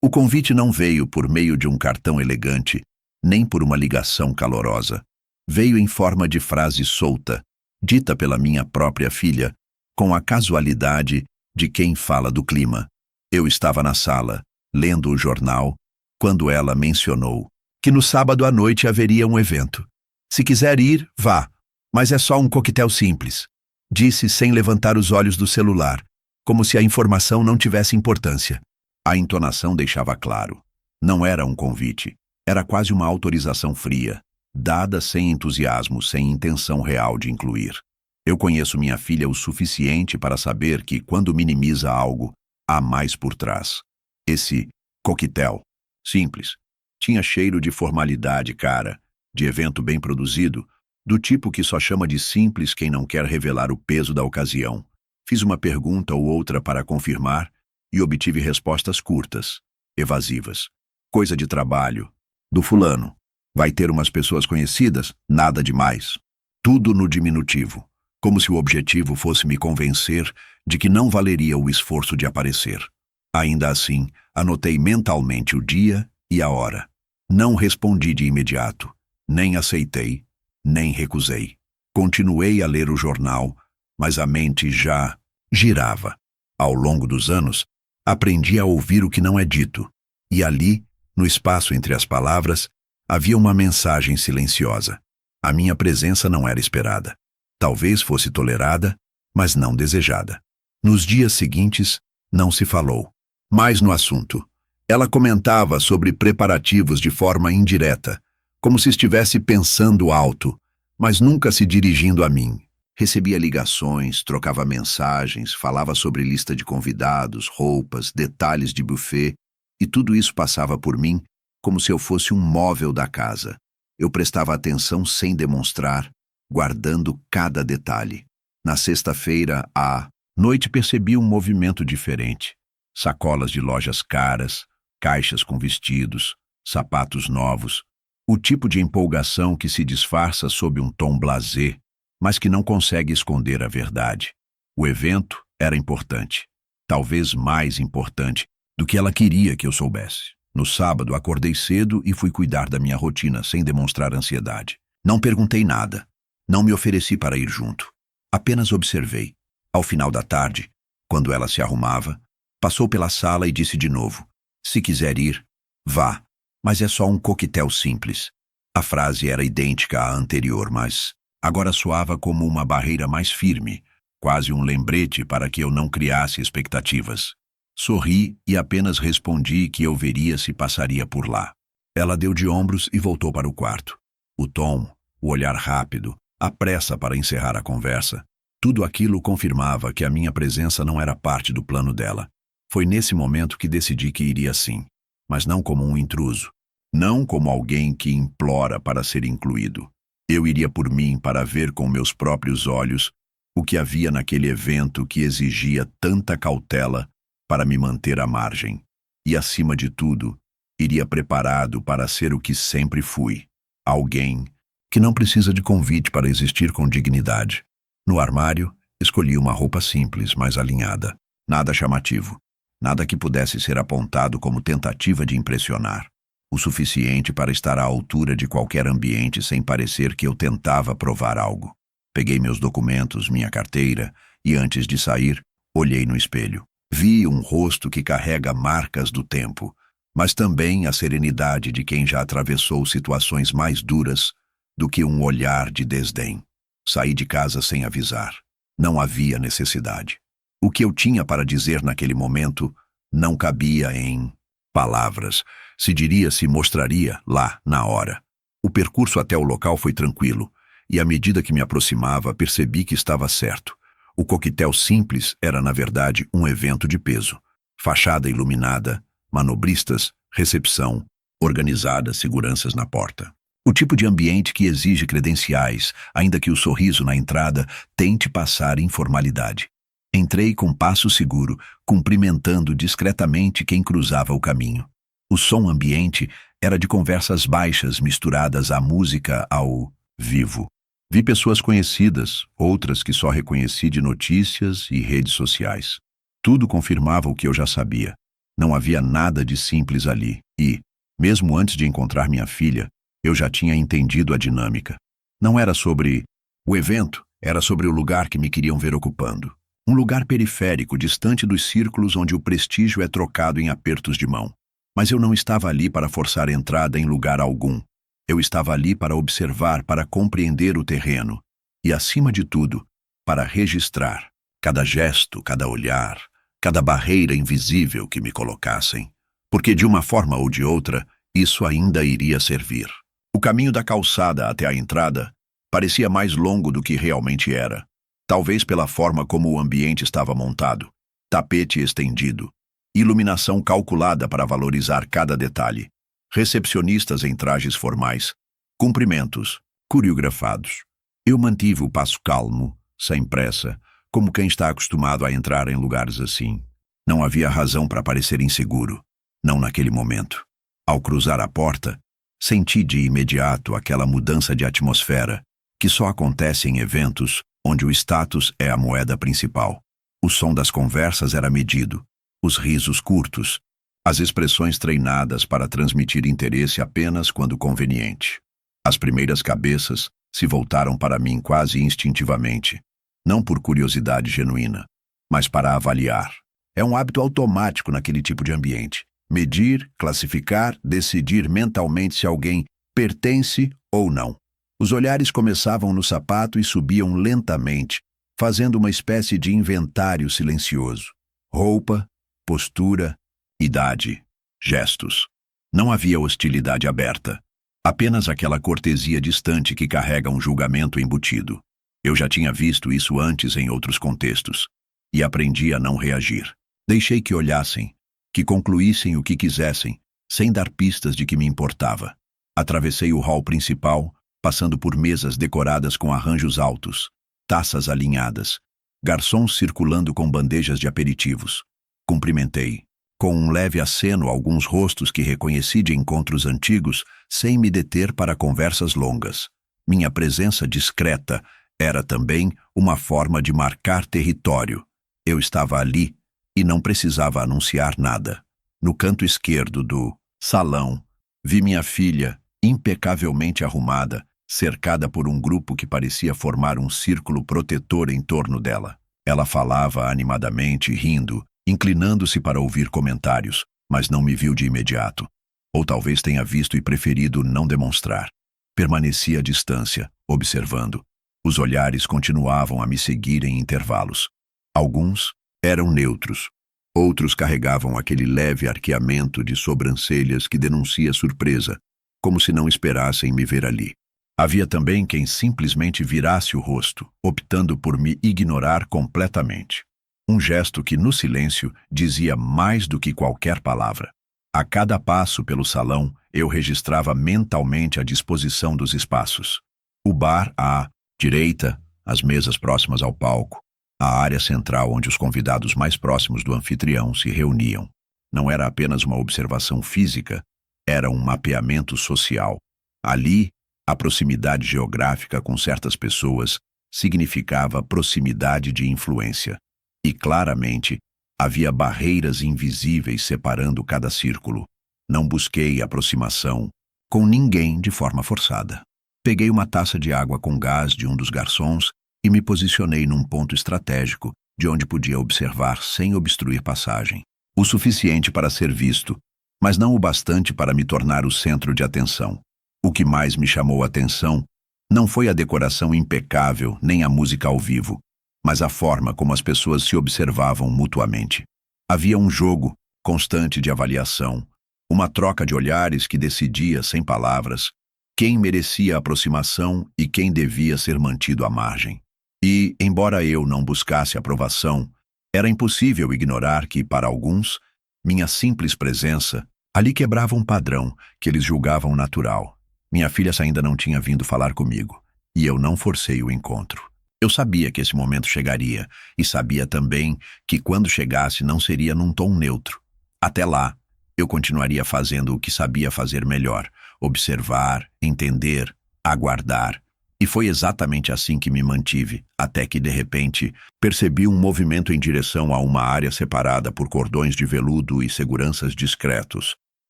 O convite não veio por meio de um cartão elegante, nem por uma ligação calorosa. Veio em forma de frase solta, dita pela minha própria filha, com a casualidade de quem fala do clima. Eu estava na sala, lendo o jornal, quando ela mencionou que no sábado à noite haveria um evento. Se quiser ir, vá, mas é só um coquetel simples, disse sem levantar os olhos do celular, como se a informação não tivesse importância. A entonação deixava claro. Não era um convite, era quase uma autorização fria, dada sem entusiasmo, sem intenção real de incluir. Eu conheço minha filha o suficiente para saber que, quando minimiza algo, há mais por trás. Esse coquetel, simples, tinha cheiro de formalidade, cara, de evento bem produzido, do tipo que só chama de simples quem não quer revelar o peso da ocasião. Fiz uma pergunta ou outra para confirmar e obtive respostas curtas, evasivas. Coisa de trabalho. Do fulano. Vai ter umas pessoas conhecidas? Nada demais. Tudo no diminutivo, como se o objetivo fosse me convencer de que não valeria o esforço de aparecer. Ainda assim, anotei mentalmente o dia e a hora. Não respondi de imediato, nem aceitei, nem recusei. Continuei a ler o jornal, mas a mente já girava. Ao longo dos anos, aprendi a ouvir o que não é dito, e ali, no espaço entre as palavras, havia uma mensagem silenciosa. A minha presença não era esperada. Talvez fosse tolerada, mas não desejada. Nos dias seguintes, não se falou mais no assunto. Ela comentava sobre preparativos de forma indireta, como se estivesse pensando alto, mas nunca se dirigindo a mim. Recebia ligações, trocava mensagens, falava sobre lista de convidados, roupas, detalhes de buffet, e tudo isso passava por mim como se eu fosse um móvel da casa. Eu prestava atenção sem demonstrar, guardando cada detalhe. Na sexta-feira, à noite, percebi um movimento diferente. Sacolas de lojas caras, caixas com vestidos, sapatos novos. O tipo de empolgação que se disfarça sob um tom blasé, mas que não consegue esconder a verdade. O evento era importante, talvez mais importante do que ela queria que eu soubesse. No sábado, acordei cedo e fui cuidar da minha rotina sem demonstrar ansiedade. Não perguntei nada, não me ofereci para ir junto. Apenas observei. Ao final da tarde, quando ela se arrumava, passou pela sala e disse de novo: "Se quiser ir, vá, mas é só um coquetel simples." A frase era idêntica à anterior, mas agora soava como uma barreira mais firme, quase um lembrete para que eu não criasse expectativas. Sorri e apenas respondi que eu veria se passaria por lá. Ela deu de ombros e voltou para o quarto. O tom, o olhar rápido, a pressa para encerrar a conversa, tudo aquilo confirmava que a minha presença não era parte do plano dela. Foi nesse momento que decidi que iria sim, mas não como um intruso, não como alguém que implora para ser incluído. Eu iria por mim para ver com meus próprios olhos o que havia naquele evento que exigia tanta cautela para me manter à margem. E, acima de tudo, iria preparado para ser o que sempre fui. Alguém que não precisa de convite para existir com dignidade. No armário, escolhi uma roupa simples, mas alinhada. Nada chamativo. Nada que pudesse ser apontado como tentativa de impressionar. O suficiente para estar à altura de qualquer ambiente sem parecer que eu tentava provar algo. Peguei meus documentos, minha carteira, e antes de sair, olhei no espelho. Vi um rosto que carrega marcas do tempo, mas também a serenidade de quem já atravessou situações mais duras do que um olhar de desdém. Saí de casa sem avisar. Não havia necessidade. O que eu tinha para dizer naquele momento não cabia em palavras. Se mostraria lá, na hora. O percurso até o local foi tranquilo, e à medida que me aproximava, percebi que estava certo. O coquetel simples era, na verdade, um evento de peso. Fachada iluminada, manobristas, recepção, organizada, seguranças na porta. O tipo de ambiente que exige credenciais, ainda que o sorriso na entrada tente passar informalidade. Entrei com passo seguro, cumprimentando discretamente quem cruzava o caminho. O som ambiente era de conversas baixas misturadas à música ao vivo. Vi pessoas conhecidas, outras que só reconheci de notícias e redes sociais. Tudo confirmava o que eu já sabia. Não havia nada de simples ali e, mesmo antes de encontrar minha filha, eu já tinha entendido a dinâmica. Não era sobre o evento, era sobre o lugar que me queriam ver ocupando. Um lugar periférico, distante dos círculos onde o prestígio é trocado em apertos de mão. Mas eu não estava ali para forçar entrada em lugar algum. Eu estava ali para observar, para compreender o terreno e, acima de tudo, para registrar cada gesto, cada olhar, cada barreira invisível que me colocassem. Porque, de uma forma ou de outra, isso ainda iria servir. O caminho da calçada até a entrada parecia mais longo do que realmente era. Talvez pela forma como o ambiente estava montado. Tapete estendido, iluminação calculada para valorizar cada detalhe, recepcionistas em trajes formais, cumprimentos, coreografados. Eu mantive o passo calmo, sem pressa, como quem está acostumado a entrar em lugares assim. Não havia razão para parecer inseguro, não naquele momento. Ao cruzar a porta, senti de imediato aquela mudança de atmosfera que só acontece em eventos onde o status é a moeda principal. O som das conversas era medido, os risos curtos, as expressões treinadas para transmitir interesse apenas quando conveniente. As primeiras cabeças se voltaram para mim quase instintivamente, não por curiosidade genuína, mas para avaliar. É um hábito automático naquele tipo de ambiente. Medir, classificar, decidir mentalmente se alguém pertence ou não. Os olhares começavam no sapato e subiam lentamente, fazendo uma espécie de inventário silencioso. Roupa, postura, idade, gestos. Não havia hostilidade aberta, apenas aquela cortesia distante que carrega um julgamento embutido. Eu já tinha visto isso antes em outros contextos, e aprendi a não reagir. Deixei que olhassem, que concluíssem o que quisessem, sem dar pistas de que me importava. Atravessei o hall principal, passando por mesas decoradas com arranjos altos, taças alinhadas, garçons circulando com bandejas de aperitivos. Cumprimentei, com um leve aceno, alguns rostos que reconheci de encontros antigos, sem me deter para conversas longas. Minha presença discreta era também uma forma de marcar território. Eu estava ali e não precisava anunciar nada. No canto esquerdo do salão, vi minha filha, impecavelmente arrumada, cercada por um grupo que parecia formar um círculo protetor em torno dela. Ela falava animadamente, rindo, inclinando-se para ouvir comentários, mas não me viu de imediato. Ou talvez tenha visto e preferido não demonstrar. Permaneci à distância, observando. Os olhares continuavam a me seguir em intervalos. Alguns eram neutros. Outros carregavam aquele leve arqueamento de sobrancelhas que denuncia surpresa, como se não esperassem me ver ali. Havia também quem simplesmente virasse o rosto, optando por me ignorar completamente. Um gesto que, no silêncio, dizia mais do que qualquer palavra. A cada passo pelo salão, eu registrava mentalmente a disposição dos espaços. O bar à direita, as mesas próximas ao palco, a área central onde os convidados mais próximos do anfitrião se reuniam. Não era apenas uma observação física, era um mapeamento social. Ali, a proximidade geográfica com certas pessoas significava proximidade de influência. E, claramente, havia barreiras invisíveis separando cada círculo. Não busquei aproximação com ninguém de forma forçada. Peguei uma taça de água com gás de um dos garçons e me posicionei num ponto estratégico de onde podia observar sem obstruir passagem. O suficiente para ser visto, mas não o bastante para me tornar o centro de atenção. O que mais me chamou a atenção não foi a decoração impecável nem a música ao vivo, mas a forma como as pessoas se observavam mutuamente. Havia um jogo constante de avaliação, uma troca de olhares que decidia, sem palavras, quem merecia aproximação e quem devia ser mantido à margem. E, embora eu não buscasse aprovação, era impossível ignorar que, para alguns, minha simples presença ali quebrava um padrão que eles julgavam natural. Minha filha ainda não tinha vindo falar comigo, e eu não forcei o encontro. Eu sabia que esse momento chegaria, e sabia também que quando chegasse não seria num tom neutro. Até lá, eu continuaria fazendo o que sabia fazer melhor: observar, entender, aguardar. E foi exatamente assim que me mantive, até que, de repente, percebi um movimento em direção a uma área separada por cordões de veludo e seguranças discretos,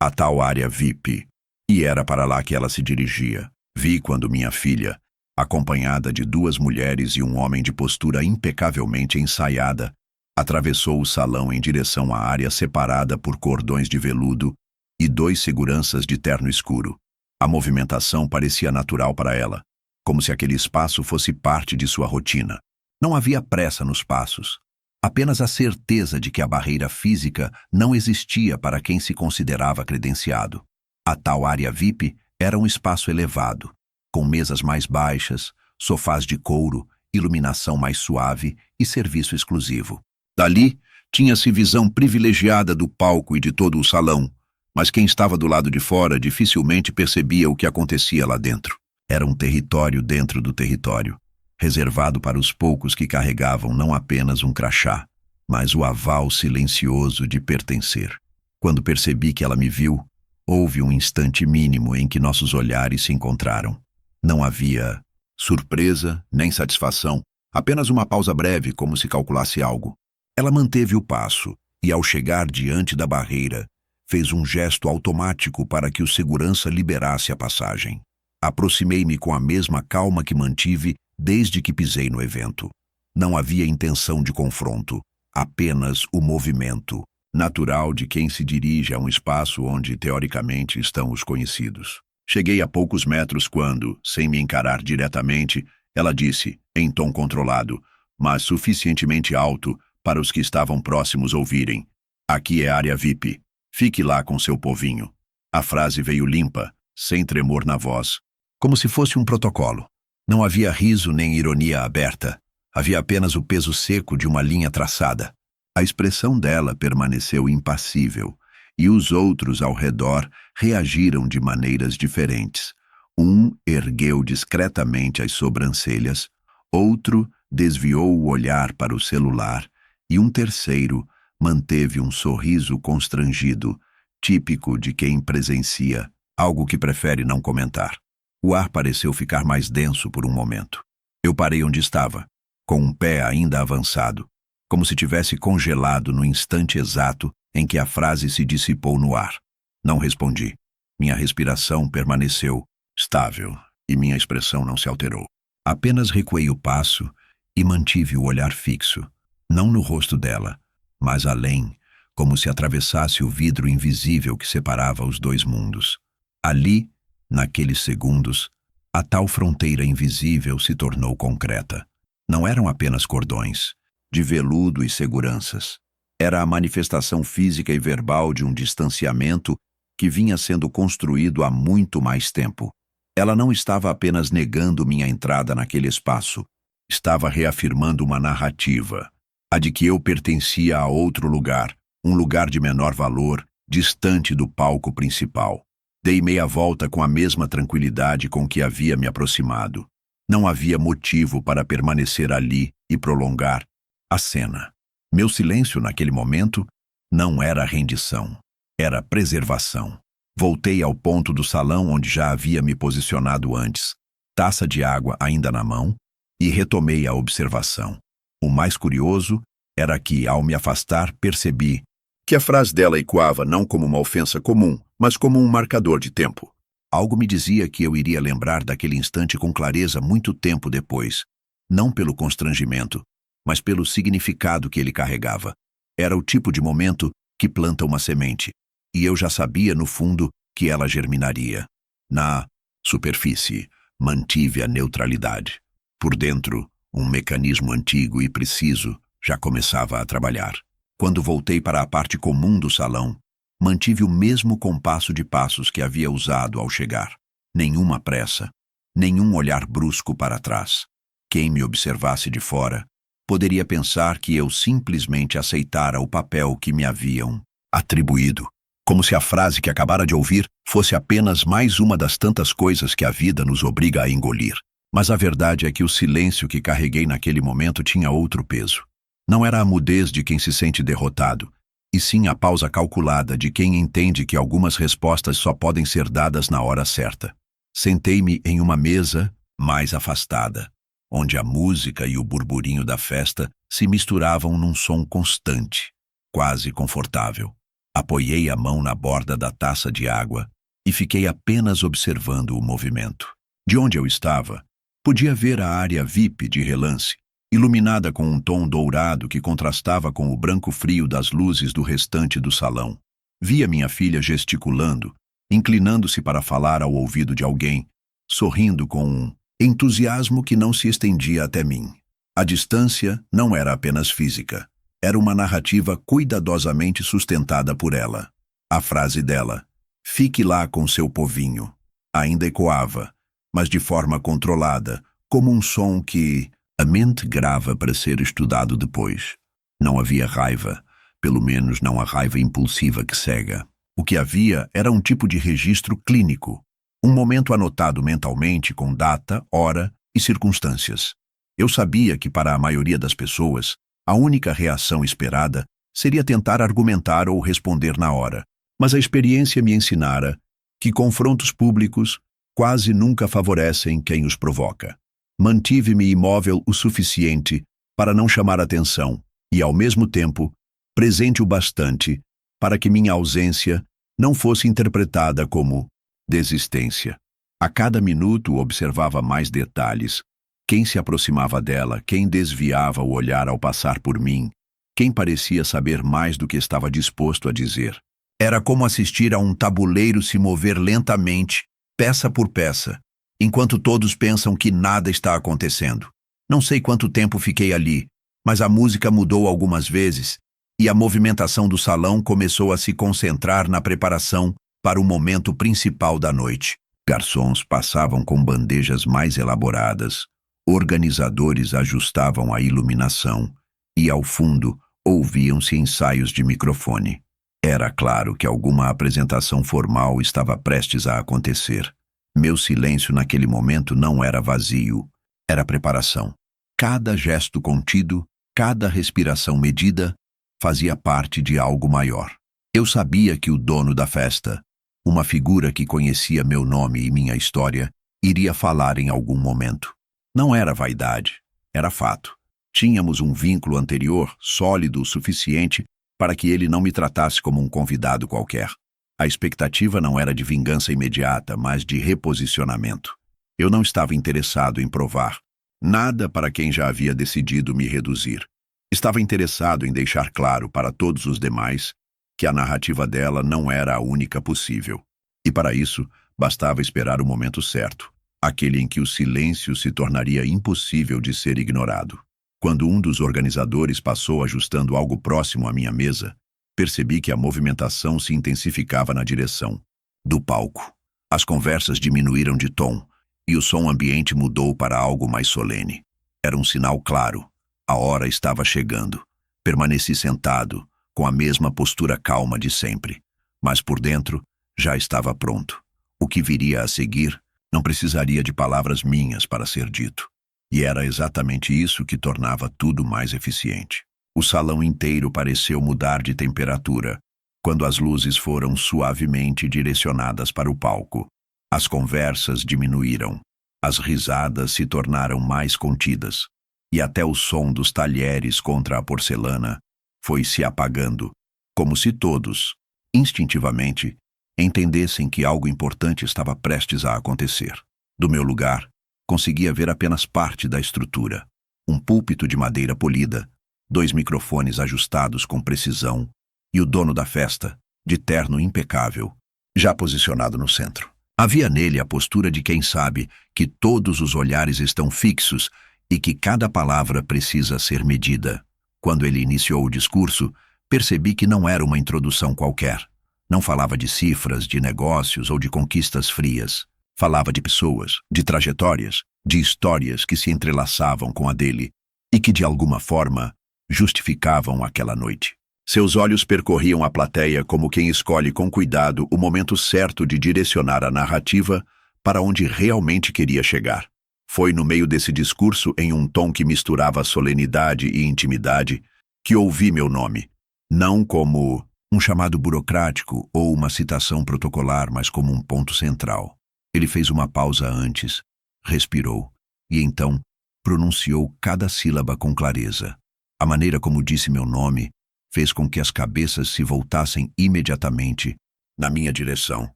a tal área VIP. E era para lá que ela se dirigia. Vi quando minha filha, acompanhada de 2 mulheres e um homem de postura impecavelmente ensaiada, atravessou o salão em direção à área separada por cordões de veludo e 2 seguranças de terno escuro. A movimentação parecia natural para ela, como se aquele espaço fosse parte de sua rotina. Não havia pressa nos passos, apenas a certeza de que a barreira física não existia para quem se considerava credenciado. A tal área VIP era um espaço elevado, com mesas mais baixas, sofás de couro, iluminação mais suave e serviço exclusivo. Dali, tinha-se visão privilegiada do palco e de todo o salão, mas quem estava do lado de fora dificilmente percebia o que acontecia lá dentro. Era um território dentro do território, reservado para os poucos que carregavam não apenas um crachá, mas o aval silencioso de pertencer. Quando percebi que ela me viu, houve um instante mínimo em que nossos olhares se encontraram. Não havia surpresa nem satisfação, apenas uma pausa breve, como se calculasse algo. Ela manteve o passo e, ao chegar diante da barreira, fez um gesto automático para que o segurança liberasse a passagem. Aproximei-me com a mesma calma que mantive desde que pisei no evento. Não havia intenção de confronto, apenas o movimento natural de quem se dirige a um espaço onde, teoricamente, estão os conhecidos. Cheguei a poucos metros quando, sem me encarar diretamente, ela disse, em tom controlado, mas suficientemente alto para os que estavam próximos ouvirem: "Aqui é área VIP. Fique lá com seu povinho." A frase veio limpa, sem tremor na voz, como se fosse um protocolo. Não havia riso nem ironia aberta. Havia apenas o peso seco de uma linha traçada. A expressão dela permaneceu impassível, e os outros ao redor reagiram de maneiras diferentes. Um ergueu discretamente as sobrancelhas, outro desviou o olhar para o celular, e um terceiro manteve um sorriso constrangido, típico de quem presencia algo que prefere não comentar. O ar pareceu ficar mais denso por um momento. Eu parei onde estava, com um pé ainda avançado, como se tivesse congelado no instante exato em que a frase se dissipou no ar. Não respondi. Minha respiração permaneceu estável e minha expressão não se alterou. Apenas recuei o passo e mantive o olhar fixo, não no rosto dela, mas além, como se atravessasse o vidro invisível que separava os 2 mundos. Ali, naqueles segundos, a tal fronteira invisível se tornou concreta. Não eram apenas cordões, de veludo e seguranças. Era a manifestação física e verbal de um distanciamento que vinha sendo construído há muito mais tempo. Ela não estava apenas negando minha entrada naquele espaço, estava reafirmando uma narrativa, a de que eu pertencia a outro lugar, um lugar de menor valor, distante do palco principal. Dei meia volta com a mesma tranquilidade com que havia me aproximado. Não havia motivo para permanecer ali e prolongar a cena. Meu silêncio naquele momento não era rendição, era preservação. Voltei ao ponto do salão onde já havia me posicionado antes, taça de água ainda na mão, e retomei a observação. O mais curioso era que, ao me afastar, percebi que a frase dela ecoava não como uma ofensa comum, mas como um marcador de tempo. Algo me dizia que eu iria lembrar daquele instante com clareza muito tempo depois, não pelo constrangimento, mas pelo significado que ele carregava. Era o tipo de momento que planta uma semente, e eu já sabia, no fundo, que ela germinaria. Na superfície, mantive a neutralidade. Por dentro, um mecanismo antigo e preciso já começava a trabalhar. Quando voltei para a parte comum do salão, mantive o mesmo compasso de passos que havia usado ao chegar. Nenhuma pressa, nenhum olhar brusco para trás. Quem me observasse de fora poderia pensar que eu simplesmente aceitara o papel que me haviam atribuído, como se a frase que acabara de ouvir fosse apenas mais uma das tantas coisas que a vida nos obriga a engolir. Mas a verdade é que o silêncio que carreguei naquele momento tinha outro peso. Não era a mudez de quem se sente derrotado, e sim a pausa calculada de quem entende que algumas respostas só podem ser dadas na hora certa. Sentei-me em uma mesa mais afastada, onde a música e o burburinho da festa se misturavam num som constante, quase confortável. Apoiei a mão na borda da taça de água e fiquei apenas observando o movimento. De onde eu estava, podia ver a área VIP de relance, iluminada com um tom dourado que contrastava com o branco frio das luzes do restante do salão. Via minha filha gesticulando, inclinando-se para falar ao ouvido de alguém, sorrindo com um entusiasmo que não se estendia até mim. A distância não era apenas física, era uma narrativa cuidadosamente sustentada por ela. A frase dela, "Fique lá com seu povinho", ainda ecoava, mas de forma controlada, como um som que a mente grava para ser estudado depois. Não havia raiva, pelo menos não a raiva impulsiva que cega. O que havia era um tipo de registro clínico, um momento anotado mentalmente com data, hora e circunstâncias. Eu sabia que para a maioria das pessoas, a única reação esperada seria tentar argumentar ou responder na hora, mas a experiência me ensinara que confrontos públicos quase nunca favorecem quem os provoca. Mantive-me imóvel o suficiente para não chamar atenção e, ao mesmo tempo, presente o bastante para que minha ausência não fosse interpretada como desistência. A cada minuto observava mais detalhes, quem se aproximava dela, quem desviava o olhar ao passar por mim, quem parecia saber mais do que estava disposto a dizer. Era como assistir a um tabuleiro se mover lentamente, peça por peça, enquanto todos pensam que nada está acontecendo. Não sei quanto tempo fiquei ali, mas a música mudou algumas vezes e a movimentação do salão começou a se concentrar na preparação para o momento principal da noite. Garçons passavam com bandejas mais elaboradas, organizadores ajustavam a iluminação e, ao fundo, ouviam-se ensaios de microfone. Era claro que alguma apresentação formal estava prestes a acontecer. Meu silêncio naquele momento não era vazio, era preparação. Cada gesto contido, cada respiração medida, fazia parte de algo maior. Eu sabia que o dono da festa, uma figura que conhecia meu nome e minha história, iria falar em algum momento. Não era vaidade, era fato. Tínhamos um vínculo anterior, sólido o suficiente para que ele não me tratasse como um convidado qualquer. A expectativa não era de vingança imediata, mas de reposicionamento. Eu não estava interessado em provar nada para quem já havia decidido me reduzir. Estava interessado em deixar claro para todos os demais que a narrativa dela não era a única possível. E para isso, bastava esperar o momento certo, aquele em que o silêncio se tornaria impossível de ser ignorado. Quando um dos organizadores passou ajustando algo próximo à minha mesa, percebi que a movimentação se intensificava na direção do palco. As conversas diminuíram de tom e o som ambiente mudou para algo mais solene. Era um sinal claro. A hora estava chegando. Permaneci sentado, com a mesma postura calma de sempre, mas por dentro já estava pronto. O que viria a seguir não precisaria de palavras minhas para ser dito. E era exatamente isso que tornava tudo mais eficiente. O salão inteiro pareceu mudar de temperatura quando as luzes foram suavemente direcionadas para o palco. As conversas diminuíram, as risadas se tornaram mais contidas, e até o som dos talheres contra a porcelana foi se apagando, como se todos, instintivamente, entendessem que algo importante estava prestes a acontecer. Do meu lugar, conseguia ver apenas parte da estrutura. Um púlpito de madeira polida, 2 microfones ajustados com precisão e o dono da festa, de terno impecável, já posicionado no centro. Havia nele a postura de quem sabe que todos os olhares estão fixos e que cada palavra precisa ser medida. Quando ele iniciou o discurso, percebi que não era uma introdução qualquer. Não falava de cifras, de negócios ou de conquistas frias. Falava de pessoas, de trajetórias, de histórias que se entrelaçavam com a dele e que, de alguma forma, justificavam aquela noite. Seus olhos percorriam a plateia como quem escolhe com cuidado o momento certo de direcionar a narrativa para onde realmente queria chegar. Foi no meio desse discurso, em um tom que misturava solenidade e intimidade, que ouvi meu nome, não como um chamado burocrático ou uma citação protocolar, mas como um ponto central. Ele fez uma pausa antes, respirou, e então pronunciou cada sílaba com clareza. A maneira como disse meu nome fez com que as cabeças se voltassem imediatamente na minha direção.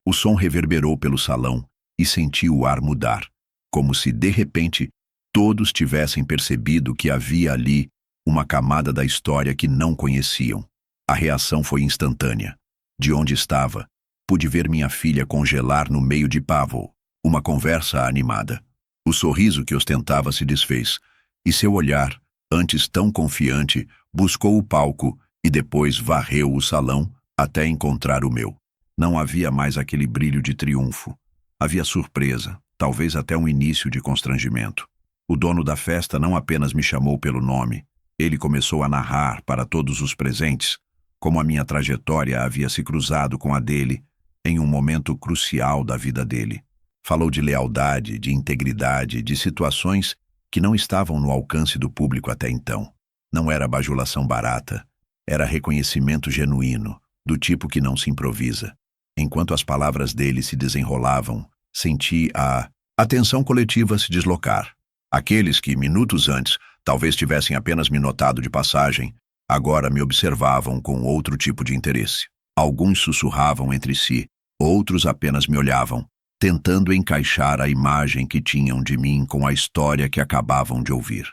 O som reverberou pelo salão e senti o ar mudar, como se, de repente, todos tivessem percebido que havia ali uma camada da história que não conheciam. A reação foi instantânea. De onde estava, pude ver minha filha congelar no meio de Pavel, uma conversa animada. O sorriso que ostentava se desfez, e seu olhar, antes tão confiante, buscou o palco e depois varreu o salão até encontrar o meu. Não havia mais aquele brilho de triunfo. Havia surpresa, talvez até um início de constrangimento. O dono da festa não apenas me chamou pelo nome, ele começou a narrar para todos os presentes como a minha trajetória havia se cruzado com a dele em um momento crucial da vida dele. Falou de lealdade, de integridade, de situações que não estavam no alcance do público até então. Não era bajulação barata, era reconhecimento genuíno, do tipo que não se improvisa. Enquanto as palavras dele se desenrolavam, senti a atenção coletiva se deslocar. Aqueles que, minutos antes, talvez tivessem apenas me notado de passagem, agora me observavam com outro tipo de interesse. Alguns sussurravam entre si, outros apenas me olhavam, tentando encaixar a imagem que tinham de mim com a história que acabavam de ouvir.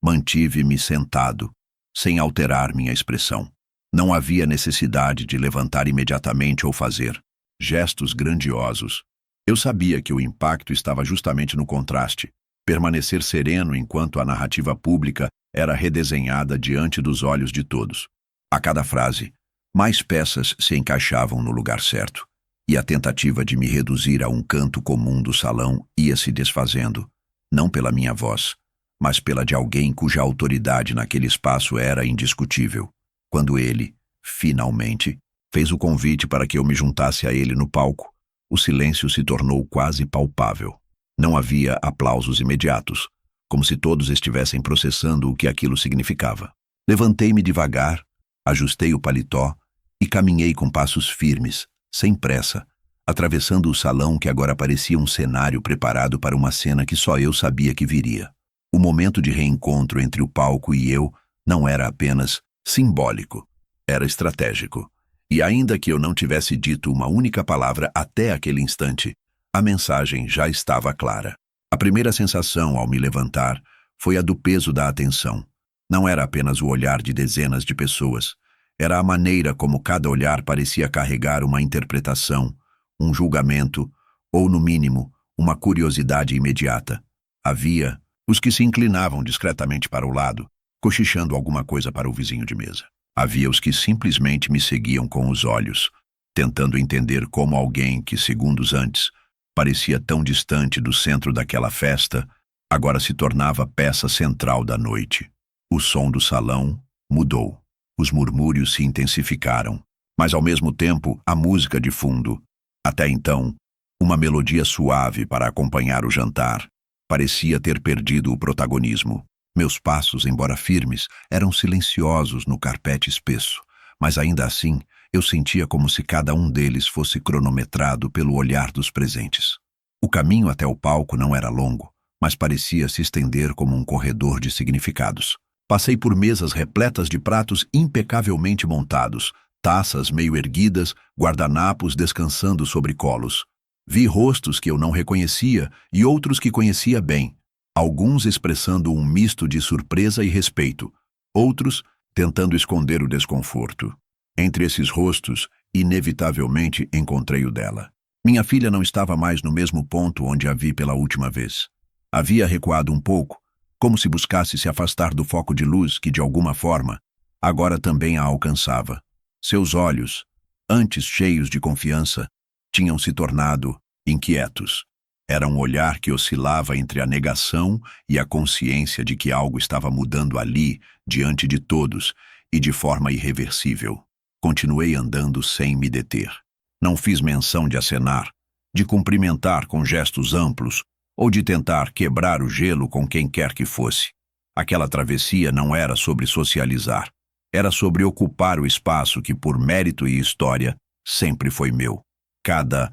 Mantive-me sentado, sem alterar minha expressão. Não havia necessidade de levantar imediatamente ou fazer gestos grandiosos. Eu sabia que o impacto estava justamente no contraste. Permanecer sereno enquanto a narrativa pública era redesenhada diante dos olhos de todos. A cada frase, mais peças se encaixavam no lugar certo, e a tentativa de me reduzir a um canto comum do salão ia se desfazendo, não pela minha voz, mas pela de alguém cuja autoridade naquele espaço era indiscutível. Quando ele, finalmente, fez o convite para que eu me juntasse a ele no palco, o silêncio se tornou quase palpável. Não havia aplausos imediatos, como se todos estivessem processando o que aquilo significava. Levantei-me devagar, ajustei o paletó e caminhei com passos firmes, sem pressa, atravessando o salão que agora parecia um cenário preparado para uma cena que só eu sabia que viria. O momento de reencontro entre o palco e eu não era apenas simbólico, era estratégico. E ainda que eu não tivesse dito uma única palavra até aquele instante, a mensagem já estava clara. A primeira sensação ao me levantar foi a do peso da atenção. Não era apenas o olhar de dezenas de pessoas, era a maneira como cada olhar parecia carregar uma interpretação, um julgamento, ou, no mínimo, uma curiosidade imediata. Havia os que se inclinavam discretamente para o lado, cochichando alguma coisa para o vizinho de mesa. Havia os que simplesmente me seguiam com os olhos, tentando entender como alguém que, segundos antes, parecia tão distante do centro daquela festa, agora se tornava peça central da noite. O som do salão mudou. Os murmúrios se intensificaram, mas ao mesmo tempo a música de fundo, até então, uma melodia suave para acompanhar o jantar, parecia ter perdido o protagonismo. Meus passos, embora firmes, eram silenciosos no carpete espesso, mas ainda assim eu sentia como se cada um deles fosse cronometrado pelo olhar dos presentes. O caminho até o palco não era longo, mas parecia se estender como um corredor de significados. Passei por mesas repletas de pratos impecavelmente montados, taças meio erguidas, guardanapos descansando sobre colos. Vi rostos que eu não reconhecia e outros que conhecia bem, alguns expressando um misto de surpresa e respeito, outros tentando esconder o desconforto. Entre esses rostos, inevitavelmente encontrei o dela. Minha filha não estava mais no mesmo ponto onde a vi pela última vez. Havia recuado um pouco, como se buscasse se afastar do foco de luz que, de alguma forma, agora também a alcançava. Seus olhos, antes cheios de confiança, tinham se tornado inquietos. Era um olhar que oscilava entre a negação e a consciência de que algo estava mudando ali, diante de todos, e de forma irreversível. Continuei andando sem me deter. Não fiz menção de acenar, de cumprimentar com gestos amplos ou de tentar quebrar o gelo com quem quer que fosse. Aquela travessia não era sobre socializar. Era sobre ocupar o espaço que, por mérito e história, sempre foi meu. Cada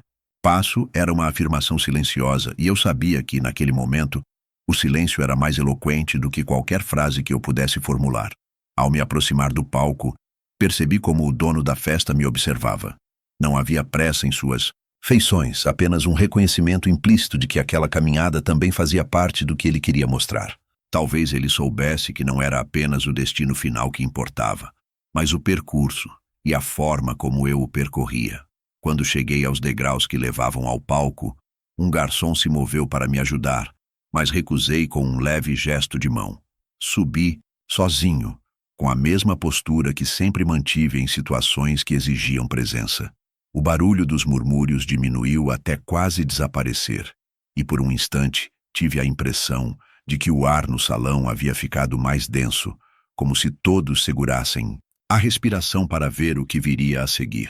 passo era uma afirmação silenciosa e eu sabia que, naquele momento, o silêncio era mais eloquente do que qualquer frase que eu pudesse formular. Ao me aproximar do palco, percebi como o dono da festa me observava. Não havia pressa em suas feições, apenas um reconhecimento implícito de que aquela caminhada também fazia parte do que ele queria mostrar. Talvez ele soubesse que não era apenas o destino final que importava, mas o percurso e a forma como eu o percorria. Quando cheguei aos degraus que levavam ao palco, um garçom se moveu para me ajudar, mas recusei com um leve gesto de mão. Subi, sozinho, com a mesma postura que sempre mantive em situações que exigiam presença. O barulho dos murmúrios diminuiu até quase desaparecer, e por um instante tive a impressão de que o ar no salão havia ficado mais denso, como se todos segurassem a respiração para ver o que viria a seguir.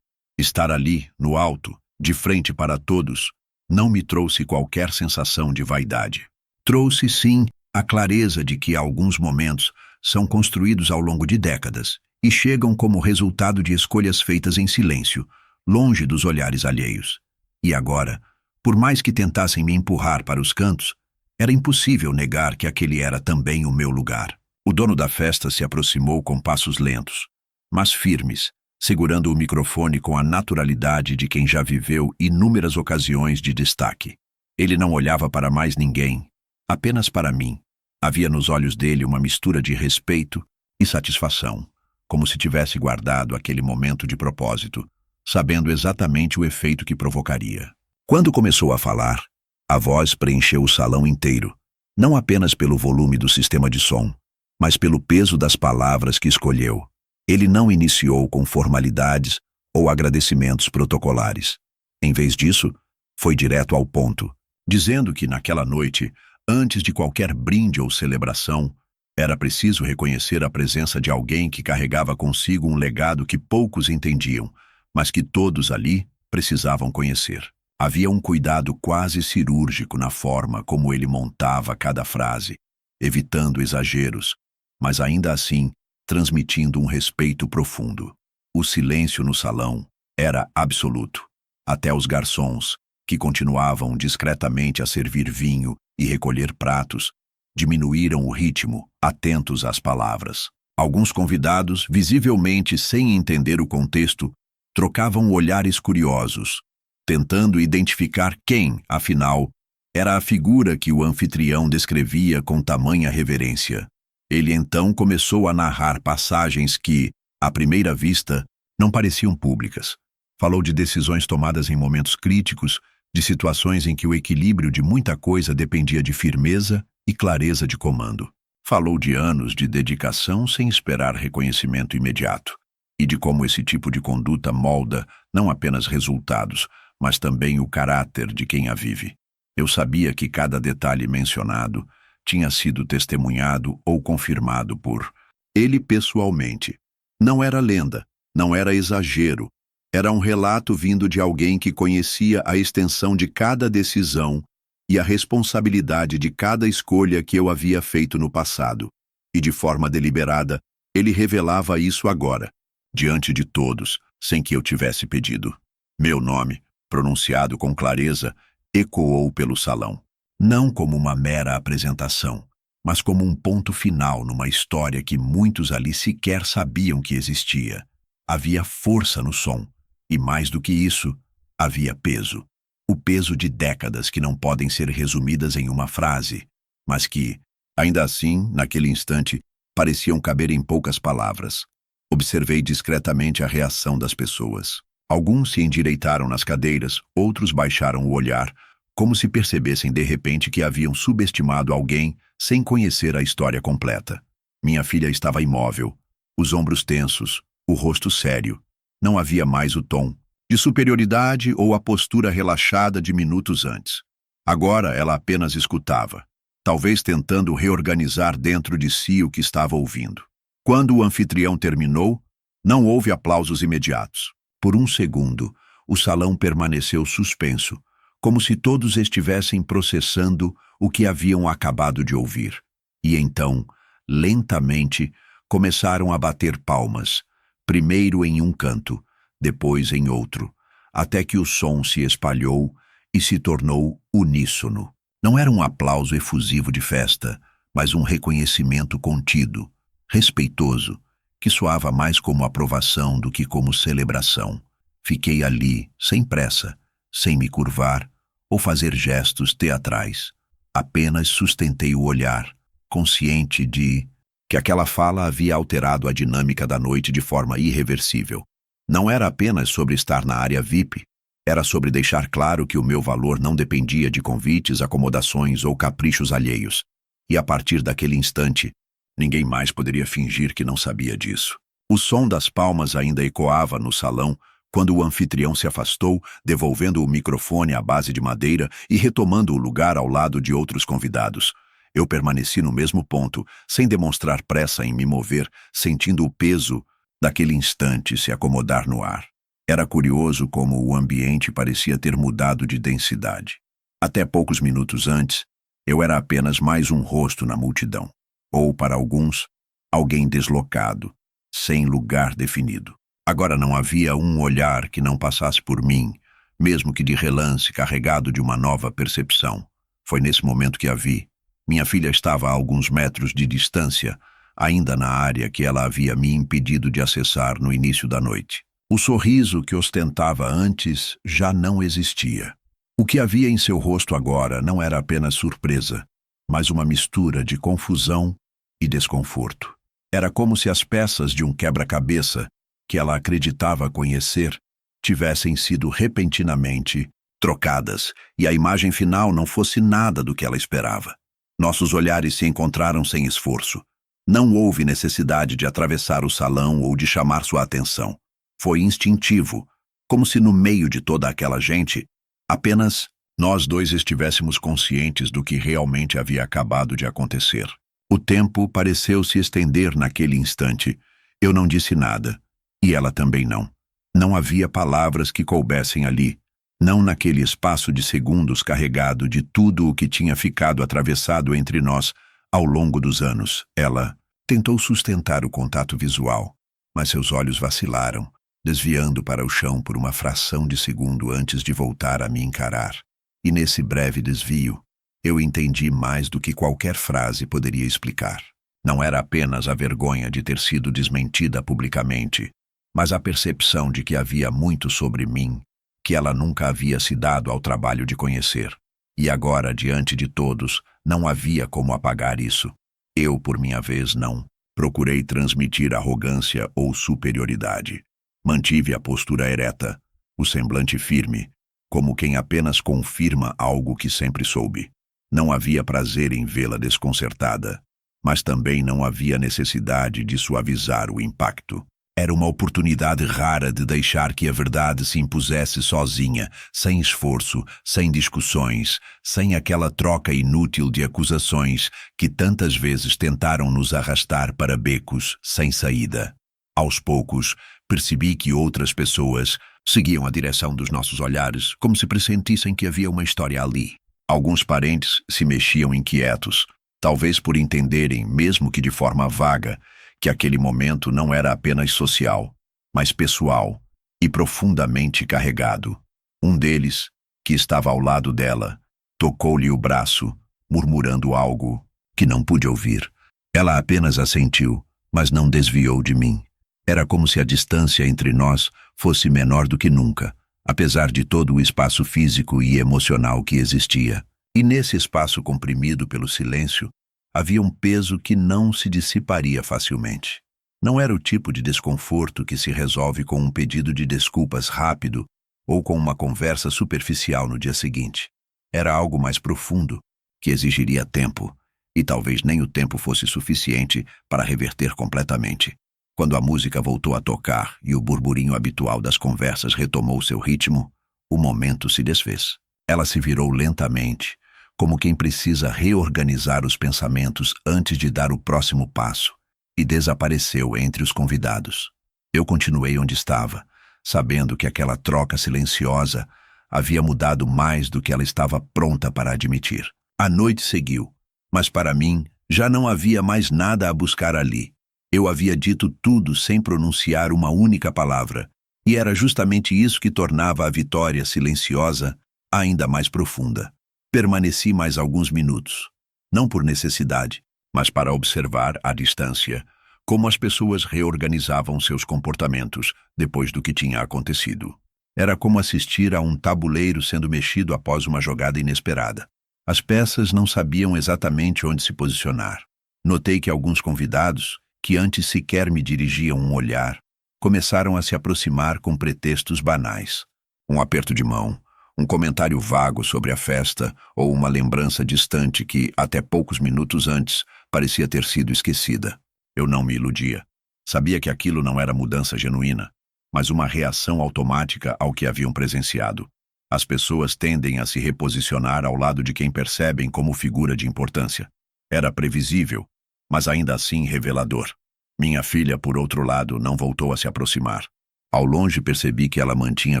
Estar ali, no alto, de frente para todos, não me trouxe qualquer sensação de vaidade. Trouxe, sim, a clareza de que alguns momentos são construídos ao longo de décadas e chegam como resultado de escolhas feitas em silêncio, longe dos olhares alheios. E agora, por mais que tentassem me empurrar para os cantos, era impossível negar que aquele era também o meu lugar. O dono da festa se aproximou com passos lentos, mas firmes, segurando o microfone com a naturalidade de quem já viveu inúmeras ocasiões de destaque. Ele não olhava para mais ninguém, apenas para mim. Havia nos olhos dele uma mistura de respeito e satisfação, como se tivesse guardado aquele momento de propósito, sabendo exatamente o efeito que provocaria. Quando começou a falar, a voz preencheu o salão inteiro, não apenas pelo volume do sistema de som, mas pelo peso das palavras que escolheu. Ele não iniciou com formalidades ou agradecimentos protocolares. Em vez disso, foi direto ao ponto, dizendo que naquela noite, antes de qualquer brinde ou celebração, era preciso reconhecer a presença de alguém que carregava consigo um legado que poucos entendiam, mas que todos ali precisavam conhecer. Havia um cuidado quase cirúrgico na forma como ele montava cada frase, evitando exageros, mas ainda assim transmitindo um respeito profundo. O silêncio no salão era absoluto. Até os garçons, que continuavam discretamente a servir vinho e recolher pratos, diminuíram o ritmo, atentos às palavras. Alguns convidados, visivelmente sem entender o contexto, trocavam olhares curiosos, tentando identificar quem, afinal, era a figura que o anfitrião descrevia com tamanha reverência. Ele então começou a narrar passagens que, à primeira vista, não pareciam públicas. Falou de decisões tomadas em momentos críticos, de situações em que o equilíbrio de muita coisa dependia de firmeza e clareza de comando. Falou de anos de dedicação sem esperar reconhecimento imediato, e de como esse tipo de conduta molda não apenas resultados, mas também o caráter de quem a vive. Eu sabia que cada detalhe mencionado tinha sido testemunhado ou confirmado por ele pessoalmente. Não era lenda, não era exagero, era um relato vindo de alguém que conhecia a extensão de cada decisão e a responsabilidade de cada escolha que eu havia feito no passado. E de forma deliberada, ele revelava isso agora, diante de todos, sem que eu tivesse pedido. Meu nome, pronunciado com clareza, ecoou pelo salão. Não como uma mera apresentação, mas como um ponto final numa história que muitos ali sequer sabiam que existia. Havia força no som, e mais do que isso, havia peso. O peso de décadas que não podem ser resumidas em uma frase, mas que, ainda assim, naquele instante, pareciam caber em poucas palavras. Observei discretamente a reação das pessoas. Alguns se endireitaram nas cadeiras, outros baixaram o olhar, como se percebessem de repente que haviam subestimado alguém sem conhecer a história completa. Minha filha estava imóvel, os ombros tensos, o rosto sério. Não havia mais o tom de superioridade ou a postura relaxada de minutos antes. Agora ela apenas escutava, talvez tentando reorganizar dentro de si o que estava ouvindo. Quando o anfitrião terminou, não houve aplausos imediatos. Por um segundo, o salão permaneceu suspenso, como se todos estivessem processando o que haviam acabado de ouvir. E então, lentamente, começaram a bater palmas, primeiro em um canto, depois em outro, até que o som se espalhou e se tornou uníssono. Não era um aplauso efusivo de festa, mas um reconhecimento contido, respeitoso, que soava mais como aprovação do que como celebração. Fiquei ali, sem pressa, sem me curvar ou fazer gestos teatrais. Apenas sustentei o olhar, consciente de que aquela fala havia alterado a dinâmica da noite de forma irreversível. Não era apenas sobre estar na área VIP, era sobre deixar claro que o meu valor não dependia de convites, acomodações ou caprichos alheios. E a partir daquele instante, ninguém mais poderia fingir que não sabia disso. O som das palmas ainda ecoava no salão quando o anfitrião se afastou, devolvendo o microfone à base de madeira e retomando o lugar ao lado de outros convidados. Eu permaneci no mesmo ponto, sem demonstrar pressa em me mover, sentindo o peso daquele instante se acomodar no ar. Era curioso como o ambiente parecia ter mudado de densidade. Até poucos minutos antes, eu era apenas mais um rosto na multidão. Ou, para alguns, alguém deslocado, sem lugar definido. Agora não havia um olhar que não passasse por mim, mesmo que de relance, carregado de uma nova percepção. Foi nesse momento que a vi. Minha filha estava a alguns metros de distância, ainda na área que ela havia me impedido de acessar no início da noite. O sorriso que ostentava antes já não existia. O que havia em seu rosto agora não era apenas surpresa, mas uma mistura de confusão e desconforto. Era como se as peças de um quebra-cabeça, que ela acreditava conhecer, tivessem sido repentinamente trocadas, e a imagem final não fosse nada do que ela esperava. Nossos olhares se encontraram sem esforço. Não houve necessidade de atravessar o salão ou de chamar sua atenção. Foi instintivo, como se no meio de toda aquela gente, apenas nós dois estivéssemos conscientes do que realmente havia acabado de acontecer. O tempo pareceu se estender naquele instante. Eu não disse nada, e ela também não. Não havia palavras que coubessem ali, não naquele espaço de segundos carregado de tudo o que tinha ficado atravessado entre nós ao longo dos anos. Ela tentou sustentar o contato visual, mas seus olhos vacilaram, desviando para o chão por uma fração de segundo antes de voltar a me encarar. E nesse breve desvio, eu entendi mais do que qualquer frase poderia explicar. Não era apenas a vergonha de ter sido desmentida publicamente, mas a percepção de que havia muito sobre mim que ela nunca havia se dado ao trabalho de conhecer. E agora, diante de todos, não havia como apagar isso. Eu, por minha vez, não. Procurei transmitir arrogância ou superioridade. Mantive a postura ereta, o semblante firme, como quem apenas confirma algo que sempre soube. Não havia prazer em vê-la desconcertada, mas também não havia necessidade de suavizar o impacto. Era uma oportunidade rara de deixar que a verdade se impusesse sozinha, sem esforço, sem discussões, sem aquela troca inútil de acusações que tantas vezes tentaram nos arrastar para becos sem saída. Aos poucos, percebi que outras pessoas seguiam a direção dos nossos olhares, como se pressentissem que havia uma história ali. Alguns parentes se mexiam inquietos, talvez por entenderem, mesmo que de forma vaga, que aquele momento não era apenas social, mas pessoal e profundamente carregado. Um deles, que estava ao lado dela, tocou-lhe o braço, murmurando algo que não pude ouvir. Ela apenas assentiu, mas não desviou de mim. Era como se a distância entre nós fosse menor do que nunca, apesar de todo o espaço físico e emocional que existia. E nesse espaço comprimido pelo silêncio, havia um peso que não se dissiparia facilmente. Não era o tipo de desconforto que se resolve com um pedido de desculpas rápido ou com uma conversa superficial no dia seguinte. Era algo mais profundo, que exigiria tempo, e talvez nem o tempo fosse suficiente para reverter completamente. Quando a música voltou a tocar e o burburinho habitual das conversas retomou seu ritmo, o momento se desfez. Ela se virou lentamente, como quem precisa reorganizar os pensamentos antes de dar o próximo passo, e desapareceu entre os convidados. Eu continuei onde estava, sabendo que aquela troca silenciosa havia mudado mais do que ela estava pronta para admitir. A noite seguiu, mas para mim já não havia mais nada a buscar ali. Eu havia dito tudo sem pronunciar uma única palavra, E era justamente isso que tornava a vitória silenciosa ainda mais profunda. Permaneci mais alguns minutos, não por necessidade, mas para observar à distância como as pessoas reorganizavam seus comportamentos depois do que tinha acontecido. Era como assistir a um tabuleiro sendo mexido após uma jogada inesperada. As peças não sabiam exatamente onde se posicionar. Notei que alguns convidados, que antes sequer me dirigiam um olhar, começaram a se aproximar com pretextos banais. Um aperto de mão, um comentário vago sobre a festa ou uma lembrança distante que, até poucos minutos antes, parecia ter sido esquecida. Eu não me iludia. Sabia que aquilo não era mudança genuína, mas uma reação automática ao que haviam presenciado. As pessoas tendem a se reposicionar ao lado de quem percebem como figura de importância. Era previsível, mas ainda assim revelador. Minha filha, por outro lado, não voltou a se aproximar. Ao longe percebi que ela mantinha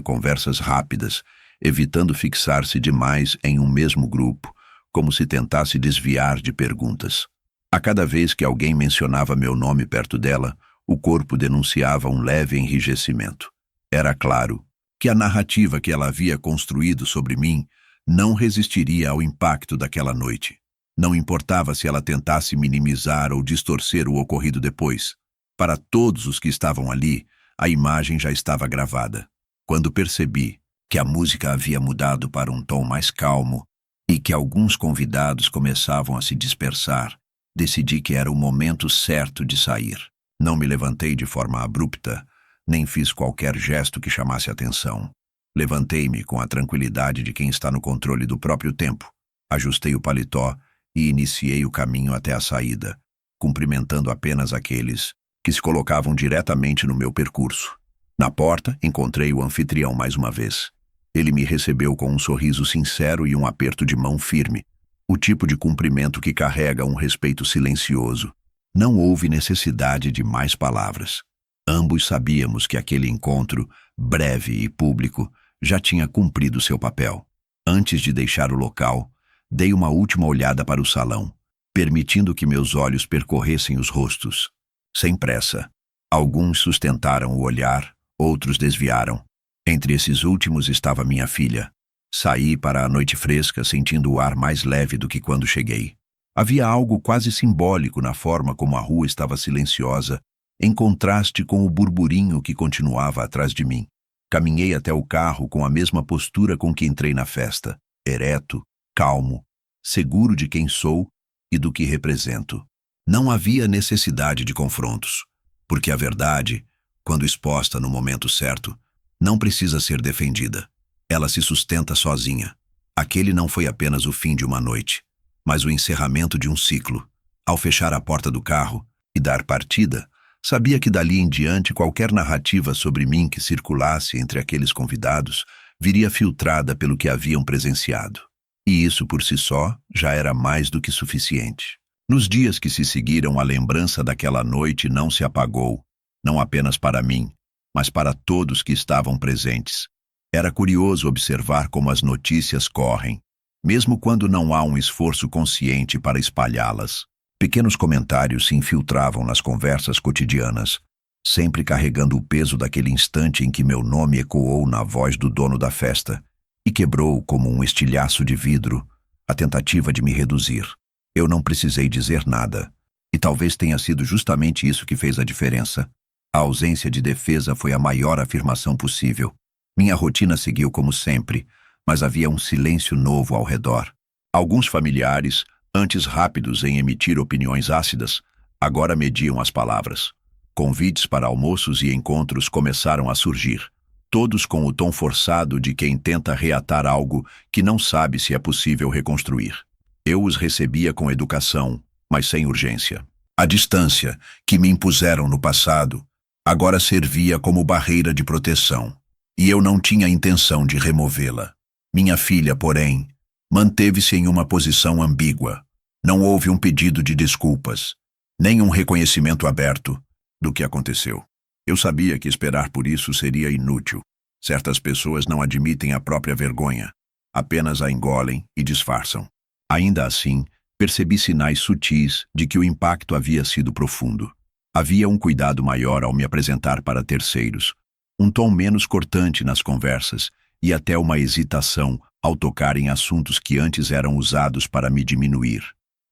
conversas rápidas, evitando fixar-se demais em um mesmo grupo, como se tentasse desviar de perguntas. A cada vez que alguém mencionava meu nome perto dela, o corpo denunciava um leve enrijecimento. Era claro que a narrativa que ela havia construído sobre mim não resistiria ao impacto daquela noite. Não importava se ela tentasse minimizar ou distorcer o ocorrido depois. Para todos os que estavam ali, a imagem já estava gravada. Quando percebi que a música havia mudado para um tom mais calmo e que alguns convidados começavam a se dispersar, decidi que era o momento certo de sair. Não me levantei de forma abrupta, nem fiz qualquer gesto que chamasse atenção. Levantei-me com a tranquilidade de quem está no controle do próprio tempo. Ajustei o paletó e iniciei o caminho até a saída, cumprimentando apenas aqueles que se colocavam diretamente no meu percurso. Na porta, encontrei o anfitrião mais uma vez. Ele me recebeu com um sorriso sincero e um aperto de mão firme, o tipo de cumprimento que carrega um respeito silencioso. Não houve necessidade de mais palavras. Ambos sabíamos que aquele encontro, breve e público, já tinha cumprido seu papel. Antes de deixar o local, dei uma última olhada para o salão, permitindo que meus olhos percorressem os rostos. Sem pressa. Alguns sustentaram o olhar, outros desviaram. Entre esses últimos estava minha filha. Saí para a noite fresca, sentindo o ar mais leve do que quando cheguei. Havia algo quase simbólico na forma como a rua estava silenciosa, em contraste com o burburinho que continuava atrás de mim. Caminhei até o carro com a mesma postura com que entrei na festa, ereto, calmo, seguro de quem sou e do que represento. Não havia necessidade de confrontos, porque a verdade, quando exposta no momento certo, não precisa ser defendida. Ela se sustenta sozinha. Aquele não foi apenas o fim de uma noite, mas o encerramento de um ciclo. Ao fechar a porta do carro e dar partida, sabia que dali em diante qualquer narrativa sobre mim que circulasse entre aqueles convidados viria filtrada pelo que haviam presenciado. E isso por si só já era mais do que suficiente. Nos dias que se seguiram, a lembrança daquela noite não se apagou, não apenas para mim, mas para todos que estavam presentes. Era curioso observar como as notícias correm, mesmo quando não há um esforço consciente para espalhá-las. Pequenos comentários se infiltravam nas conversas cotidianas, sempre carregando o peso daquele instante em que meu nome ecoou na voz do dono da festa e quebrou como um estilhaço de vidro a tentativa de me reduzir. Eu não precisei dizer nada, e talvez tenha sido justamente isso que fez a diferença. A ausência de defesa foi a maior afirmação possível. Minha rotina seguiu como sempre, mas havia um silêncio novo ao redor. Alguns familiares, antes rápidos em emitir opiniões ácidas, agora mediam as palavras. Convites para almoços e encontros começaram a surgir, todos com o tom forçado de quem tenta reatar algo que não sabe se é possível reconstruir. Eu os recebia com educação, mas sem urgência. A distância que me impuseram no passado agora servia como barreira de proteção, e eu não tinha intenção de removê-la. Minha filha, porém, manteve-se em uma posição ambígua. Não houve um pedido de desculpas, nem um reconhecimento aberto do que aconteceu. Eu sabia que esperar por isso seria inútil. Certas pessoas não admitem a própria vergonha, apenas a engolem e disfarçam. Ainda assim, percebi sinais sutis de que o impacto havia sido profundo. Havia um cuidado maior ao me apresentar para terceiros, um tom menos cortante nas conversas e até uma hesitação ao tocar em assuntos que antes eram usados para me diminuir.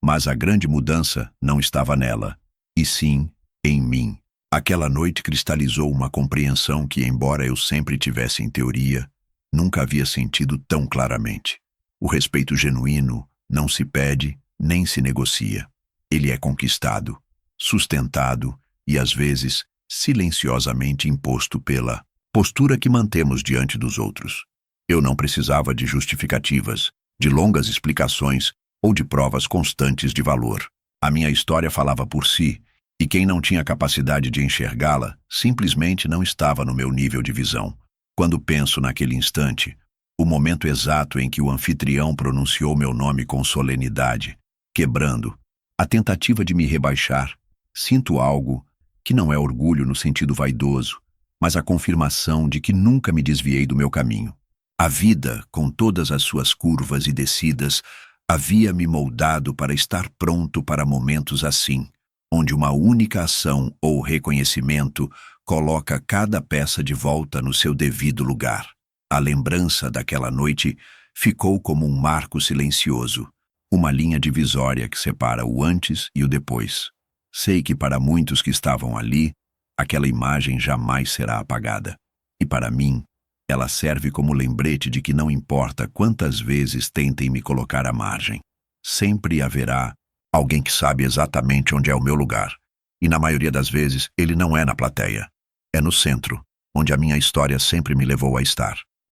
Mas a grande mudança não estava nela, e sim em mim. Aquela noite cristalizou uma compreensão que, embora eu sempre tivesse em teoria, nunca havia sentido tão claramente. O respeito genuíno não se pede nem se negocia. Ele é conquistado, sustentado e, às vezes, silenciosamente imposto pela postura que mantemos diante dos outros. Eu não precisava de justificativas, de longas explicações ou de provas constantes de valor. A minha história falava por si, e quem não tinha capacidade de enxergá-la simplesmente não estava no meu nível de visão. Quando penso naquele instante, o momento exato em que o anfitrião pronunciou meu nome com solenidade, quebrando a tentativa de me rebaixar, sinto algo que não é orgulho no sentido vaidoso, mas a confirmação de que nunca me desviei do meu caminho. A vida, com todas as suas curvas e descidas, havia me moldado para estar pronto para momentos assim, onde uma única ação ou reconhecimento coloca cada peça de volta no seu devido lugar. A lembrança daquela noite ficou como um marco silencioso, uma linha divisória que separa o antes e o depois. Sei que para muitos que estavam ali, aquela imagem jamais será apagada. E para mim, ela serve como lembrete de que não importa quantas vezes tentem me colocar à margem, sempre haverá alguém que sabe exatamente onde é o meu lugar. E na maioria das vezes, ele não é na plateia. É no centro, onde a minha história sempre me levou a estar.